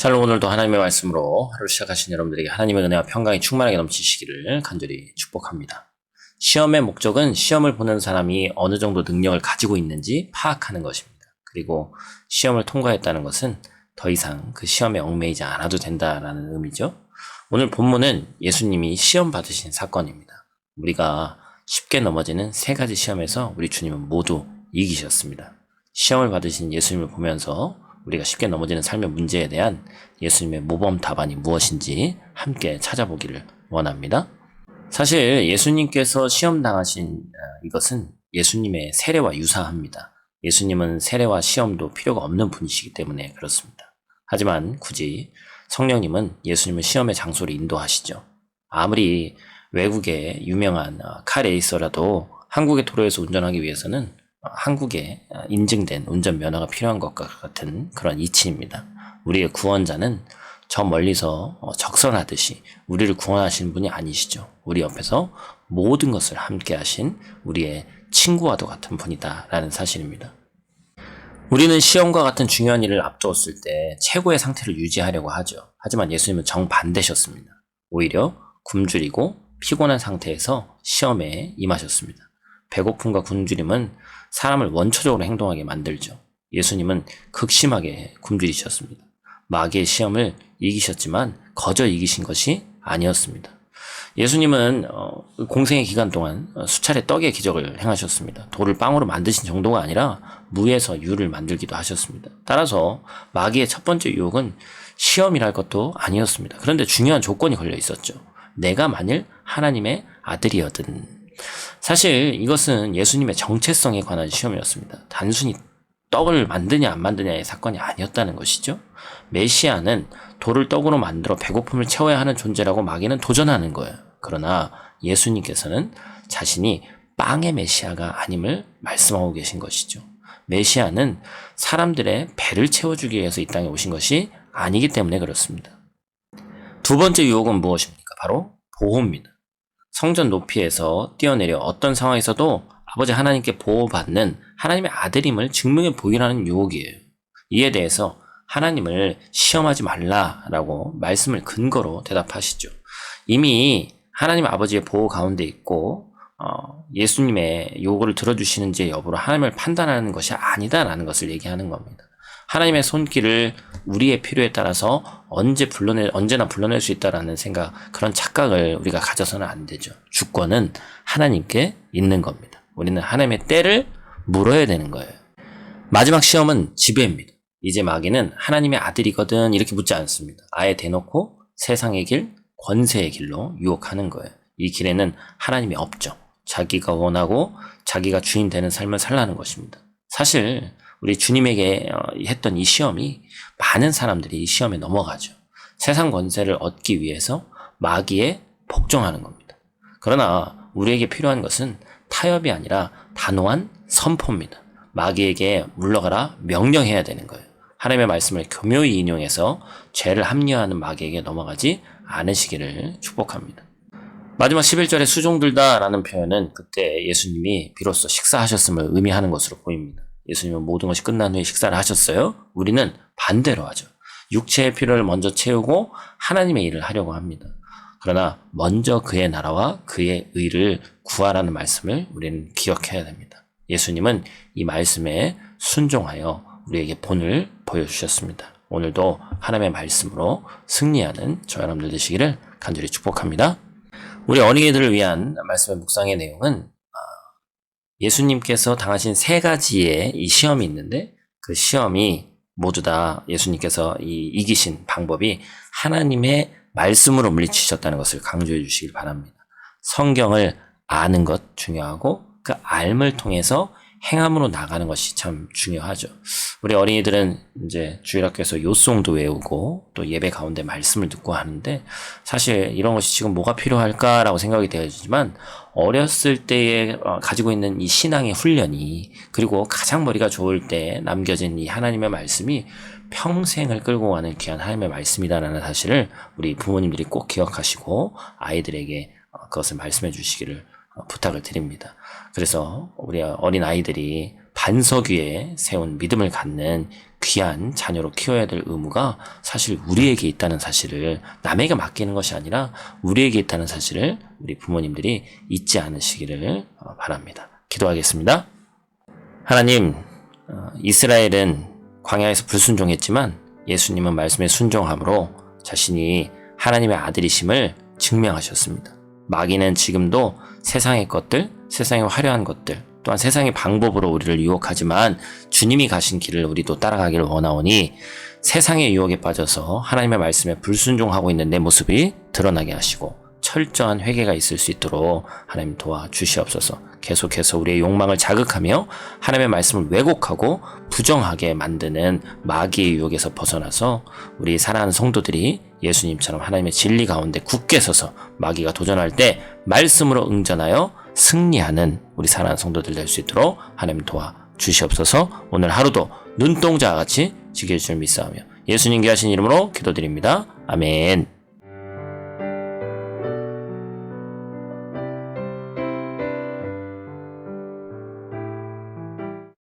샬롬. 오늘도 하나님의 말씀으로 하루 시작하신 여러분들에게 하나님의 은혜와 평강이 충만하게 넘치시기를 간절히 축복합니다. 시험의 목적은 시험을 보는 사람이 어느 정도 능력을 가지고 있는지 파악하는 것입니다. 그리고 시험을 통과했다는 것은 더 이상 그 시험에 얽매이지 않아도 된다라는 의미죠. 오늘 본문은 예수님이 시험 받으신 사건입니다. 우리가 쉽게 넘어지는 세 가지 시험에서 우리 주님은 모두 이기셨습니다. 시험을 받으신 예수님을 보면서 우리가 쉽게 넘어지는 삶의 문제에 대한 예수님의 모범 답안이 무엇인지 함께 찾아보기를 원합니다. 사실 예수님께서 시험 당하신 이것은 예수님의 세례와 유사합니다. 예수님은 세례와 시험도 필요가 없는 분이시기 때문에 그렇습니다. 하지만 굳이 성령님은 예수님을 시험의 장소로 인도하시죠. 아무리 외국의 유명한 카레이서라도 한국의 도로에서 운전하기 위해서는 한국에 인증된 운전면허가 필요한 것과 같은 그런 이치입니다. 우리의 구원자는 저 멀리서 적선하듯이 우리를 구원하시는 분이 아니시죠. 우리 옆에서 모든 것을 함께 하신 우리의 친구와도 같은 분이다라는 사실입니다. 우리는 시험과 같은 중요한 일을 앞두었을 때 최고의 상태를 유지하려고 하죠. 하지만 예수님은 정반대셨습니다. 오히려 굶주리고 피곤한 상태에서 시험에 임하셨습니다. 배고픔과 굶주림은 사람을 원초적으로 행동하게 만들죠. 예수님은 극심하게 굶주리셨습니다. 마귀의 시험을 이기셨지만 거저 이기신 것이 아니었습니다. 예수님은 공생의 기간 동안 수차례 떡의 기적을 행하셨습니다. 돌을 빵으로 만드신 정도가 아니라 무에서 유를 만들기도 하셨습니다. 따라서 마귀의 첫 번째 유혹은 시험이랄 것도 아니었습니다. 그런데 중요한 조건이 걸려 있었죠. 내가 만일 하나님의 아들이거든. 사실 이것은 예수님의 정체성에 관한 시험이었습니다. 단순히 떡을 만드냐 안 만드냐의 사건이 아니었다는 것이죠. 메시아는 돌을 떡으로 만들어 배고픔을 채워야 하는 존재라고 마귀는 도전하는 거예요. 그러나 예수님께서는 자신이 빵의 메시아가 아님을 말씀하고 계신 것이죠. 메시아는 사람들의 배를 채워주기 위해서 이 땅에 오신 것이 아니기 때문에 그렇습니다. 두 번째 유혹은 무엇입니까? 바로 보호입니다. 성전 높이에서 뛰어내려 어떤 상황에서도 아버지 하나님께 보호받는 하나님의 아들임을 증명해 보이라는 유혹이에요. 이에 대해서 하나님을 시험하지 말라라고 말씀을 근거로 대답하시죠. 이미 하나님 아버지의 보호 가운데 있고 예수님의 요구를 들어주시는지 여부로 하나님을 판단하는 것이 아니다라는 것을 얘기하는 겁니다. 하나님의 손길을 우리의 필요에 따라서 언제나 불러낼 수 있다라는 생각, 그런 착각을 우리가 가져서는 안 되죠. 주권은 하나님께 있는 겁니다. 우리는 하나님의 때를 물어야 되는 거예요. 마지막 시험은 지배입니다. 이제 마귀는 하나님의 아들이거든 이렇게 묻지 않습니다. 아예 대놓고 세상의 길, 권세의 길로 유혹하는 거예요. 이 길에는 하나님이 없죠. 자기가 원하고 자기가 주인 되는 삶을 살라는 것입니다. 사실 우리 주님에게 했던 이 시험이 많은 사람들이 이 시험에 넘어가죠. 세상 권세를 얻기 위해서 마귀에 복종하는 겁니다. 그러나 우리에게 필요한 것은 타협이 아니라 단호한 선포입니다. 마귀에게 물러가라 명령해야 되는 거예요. 하나님의 말씀을 교묘히 인용해서 죄를 합리화하는 마귀에게 넘어가지 않으시기를 축복합니다. 마지막 11절에 수종들다라는 표현은 그때 예수님이 비로소 식사하셨음을 의미하는 것으로 보입니다. 예수님은 모든 것이 끝난 후에 식사를 하셨어요. 우리는 반대로 하죠. 육체의 필요를 먼저 채우고 하나님의 일을 하려고 합니다. 그러나 먼저 그의 나라와 그의 의를 구하라는 말씀을 우리는 기억해야 됩니다. 예수님은 이 말씀에 순종하여 우리에게 본을 보여주셨습니다. 오늘도 하나님의 말씀으로 승리하는 저 여러분들 되시기를 간절히 축복합니다. 우리 어린이들을 위한 말씀의 묵상의 내용은 예수님께서 당하신 세 가지의 이 시험이 있는데 그 시험이 모두 다 예수님께서 이기신 방법이 하나님의 말씀으로 물리치셨다는 것을 강조해 주시길 바랍니다. 성경을 아는 것 중요하고 그 알을 통해서 행함으로 나가는 것이 참 중요하죠. 우리 어린이들은 이제 주일학교에서 요송도 외우고 또 예배 가운데 말씀을 듣고 하는데 사실 이런 것이 지금 뭐가 필요할까라고 생각이 되어지지만 어렸을 때에 가지고 있는 이 신앙의 훈련이 그리고 가장 머리가 좋을 때 남겨진 이 하나님의 말씀이 평생을 끌고 가는 귀한 하나님의 말씀이다라는 사실을 우리 부모님들이 꼭 기억하시고 아이들에게 그것을 말씀해 주시기를 부탁을 드립니다. 그래서 우리 어린 아이들이 반석 위에 세운 믿음을 갖는 귀한 자녀로 키워야 될 의무가 사실 우리에게 있다는 사실을, 남에게 맡기는 것이 아니라 우리에게 있다는 사실을 우리 부모님들이 잊지 않으시기를 바랍니다. 기도하겠습니다. 하나님, 이스라엘은 광야에서 불순종했지만 예수님은 말씀에 순종함으로 자신이 하나님의 아들이심을 증명하셨습니다. 마귀는 지금도 세상의 것들, 세상의 화려한 것들, 또한 세상의 방법으로 우리를 유혹하지만 주님이 가신 길을 우리도 따라가기를 원하오니 세상의 유혹에 빠져서 하나님의 말씀에 불순종하고 있는 내 모습이 드러나게 하시고 철저한 회개가 있을 수 있도록 하나님 도와주시옵소서. 계속해서 우리의 욕망을 자극하며 하나님의 말씀을 왜곡하고 부정하게 만드는 마귀의 유혹에서 벗어나서 우리 사랑하는 성도들이 예수님처럼 하나님의 진리 가운데 굳게 서서 마귀가 도전할 때 말씀으로 응전하여 승리하는 우리 사랑하는 성도들 될 수 있도록 하나님 도와주시옵소서. 오늘 하루도 눈동자와 같이 지켜주실 줄 믿사오며 예수님 귀하신 이름으로 기도드립니다. 아멘.